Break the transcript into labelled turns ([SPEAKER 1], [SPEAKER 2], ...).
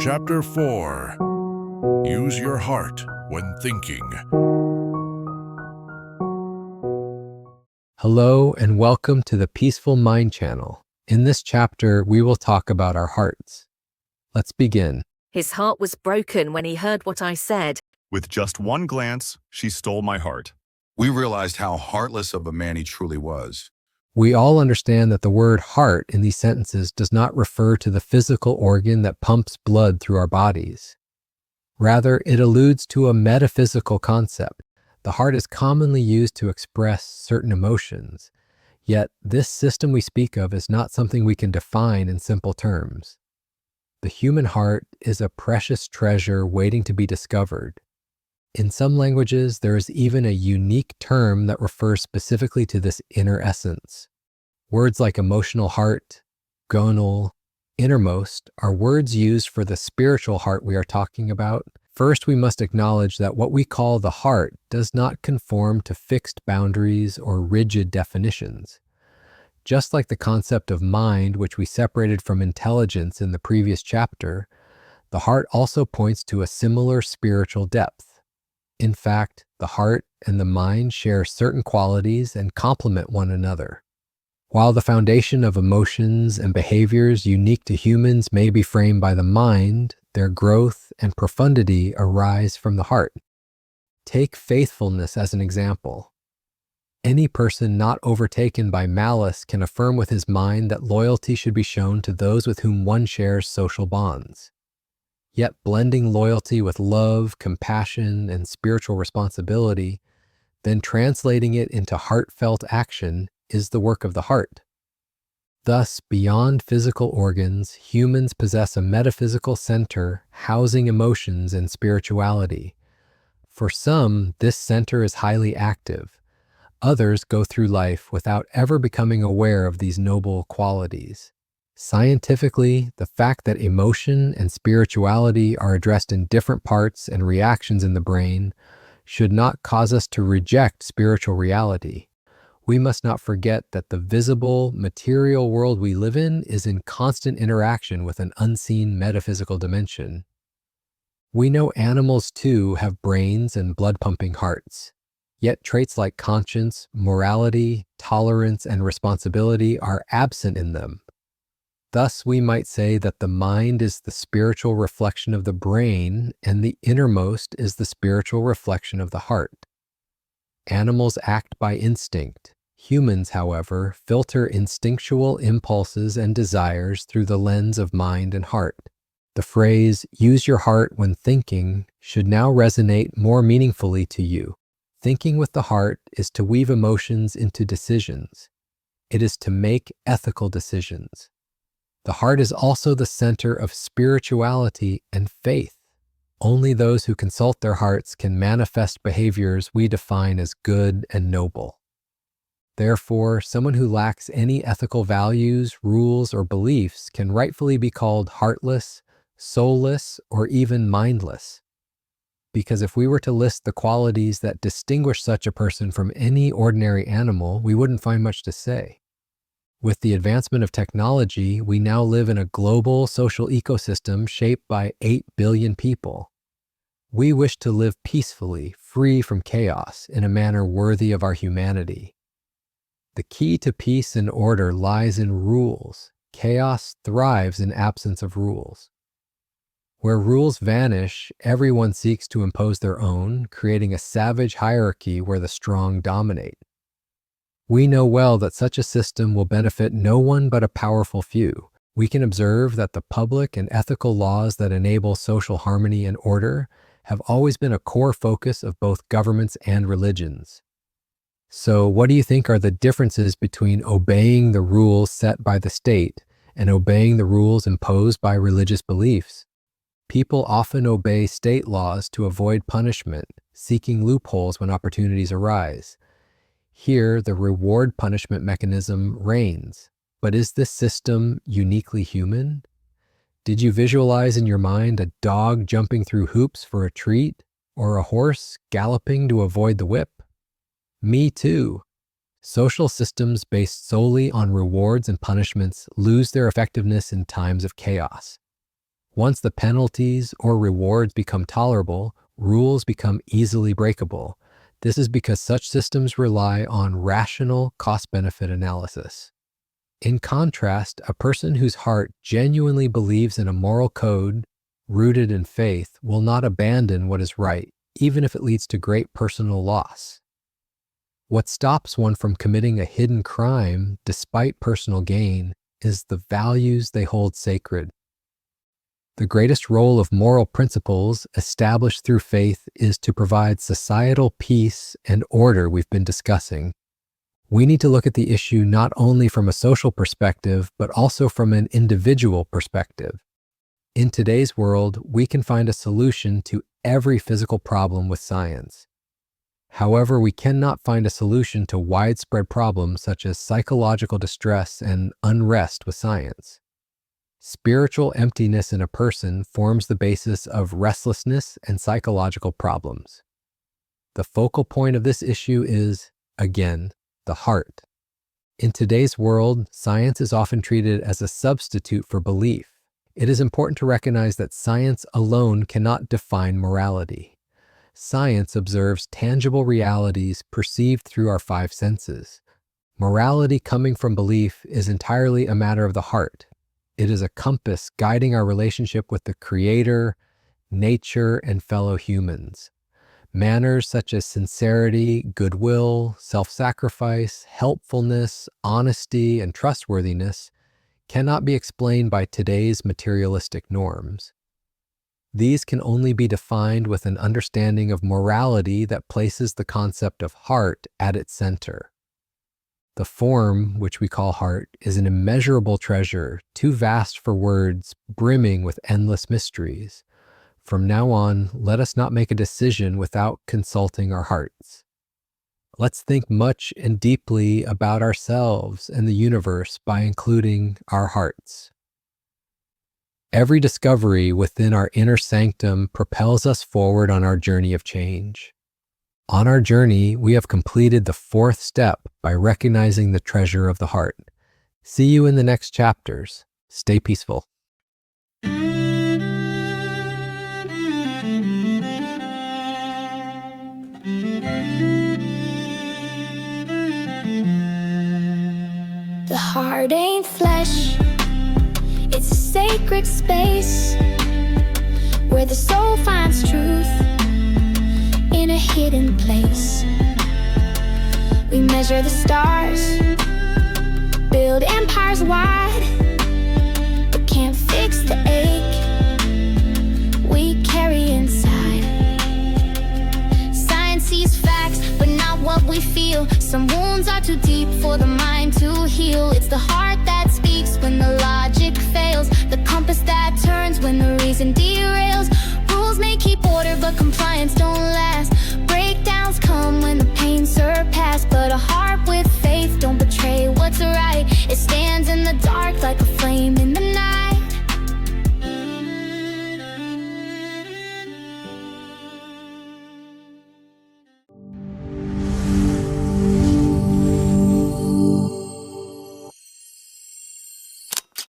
[SPEAKER 1] Chapter 4. Use your heart when thinking.
[SPEAKER 2] Hello and welcome to the Peaceful Mind channel. In this chapter, we will talk about our hearts. Let's begin.
[SPEAKER 3] His heart was broken when he heard what I said.
[SPEAKER 4] With just one glance, she stole my heart.
[SPEAKER 5] We realized how heartless of a man he truly was.
[SPEAKER 2] We all understand that the word heart in these sentences does not refer to the physical organ that pumps blood through our bodies. Rather, it alludes to a metaphysical concept. The heart is commonly used to express certain emotions, yet this system we speak of is not something we can define in simple terms. The human heart is a precious treasure waiting to be discovered. In some languages, there is even a unique term that refers specifically to this inner essence. Words like emotional heart, gonal, innermost are words used for the spiritual heart we are talking about. First, we must acknowledge that what we call the heart does not conform to fixed boundaries or rigid definitions. Just like the concept of mind, which we separated from intelligence in the previous chapter, the heart also points to a similar spiritual depth. In fact, the heart and the mind share certain qualities and complement one another. While the foundation of emotions and behaviors unique to humans may be framed by the mind, their growth and profundity arise from the heart. Take faithfulness as an example. Any person not overtaken by malice can affirm with his mind that loyalty should be shown to those with whom one shares social bonds. Yet blending loyalty with love, compassion, and spiritual responsibility, then translating it into heartfelt action is the work of the heart. Thus, beyond physical organs, humans possess a metaphysical center housing emotions and spirituality. For some, this center is highly active. Others go through life without ever becoming aware of these noble qualities. Scientifically, the fact that emotion and spirituality are addressed in different parts and reactions in the brain should not cause us to reject spiritual reality. We must not forget that the visible, material world we live in is in constant interaction with an unseen metaphysical dimension. We know animals too have brains and blood-pumping hearts. Yet traits like conscience, morality, tolerance, and responsibility are absent in them. Thus, we might say that the mind is the spiritual reflection of the brain, and the innermost is the spiritual reflection of the heart. Animals act by instinct. Humans, however, filter instinctual impulses and desires through the lens of mind and heart. The phrase, "use your heart when thinking," should now resonate more meaningfully to you. Thinking with the heart is to weave emotions into decisions. It is to make ethical decisions. The heart is also the center of spirituality and faith. Only those who consult their hearts can manifest behaviors we define as good and noble. Therefore, someone who lacks any ethical values, rules, or beliefs can rightfully be called heartless, soulless, or even mindless. Because if we were to list the qualities that distinguish such a person from any ordinary animal, we wouldn't find much to say. With the advancement of technology, we now live in a global social ecosystem shaped by 8 billion people. We wish to live peacefully, free from chaos, in a manner worthy of our humanity. The key to peace and order lies in rules. Chaos thrives in absence of rules. Where rules vanish, everyone seeks to impose their own, creating a savage hierarchy where the strong dominate. We know well that such a system will benefit no one but a powerful few. We can observe that the public and ethical laws that enable social harmony and order have always been a core focus of both governments and religions. So, what do you think are the differences between obeying the rules set by the state and obeying the rules imposed by religious beliefs? People often obey state laws to avoid punishment, seeking loopholes when opportunities arise. Here, the reward-punishment mechanism reigns. But is this system uniquely human? Did you visualize in your mind a dog jumping through hoops for a treat, or a horse galloping to avoid the whip? Me too. Social systems based solely on rewards and punishments lose their effectiveness in times of chaos. Once the penalties or rewards become tolerable, rules become easily breakable. This is because such systems rely on rational cost-benefit analysis. In contrast, a person whose heart genuinely believes in a moral code rooted in faith will not abandon what is right, even if it leads to great personal loss. What stops one from committing a hidden crime despite personal gain is the values they hold sacred. The greatest role of moral principles established through faith is to provide societal peace and order we've been discussing. We need to look at the issue not only from a social perspective, but also from an individual perspective. In today's world, we can find a solution to every physical problem with science. However, we cannot find a solution to widespread problems such as psychological distress and unrest with science. Spiritual emptiness in a person forms the basis of restlessness and psychological problems. The focal point of this issue is, again, the heart. In today's world, science is often treated as a substitute for belief. It is important to recognize that science alone cannot define morality. Science observes tangible realities perceived through our five senses. Morality coming from belief is entirely a matter of the heart. It is a compass guiding our relationship with the Creator, nature, and fellow humans. Manners such as sincerity, goodwill, self-sacrifice, helpfulness, honesty, and trustworthiness cannot be explained by today's materialistic norms. These can only be defined with an understanding of morality that places the concept of heart at its center. The form, which we call heart, is an immeasurable treasure, too vast for words, brimming with endless mysteries. From now on, let us not make a decision without consulting our hearts. Let's think much and deeply about ourselves and the universe by including our hearts. Every discovery within our inner sanctum propels us forward on our journey of change. On our journey, we have completed the fourth step by recognizing the treasure of the heart. See you in the next chapters. Stay peaceful.
[SPEAKER 6] The heart ain't flesh, it's a sacred space where the soul finds truth in a hidden place. We measure the stars, build empires wide, but can't fix the ache we carry inside. Science sees facts, but not what we feel. Some wounds are too deep for the mind to heal. It's the heart that speaks when the logic fails, the compass that turns when the reason derails. Rules may keep order, but compliance don't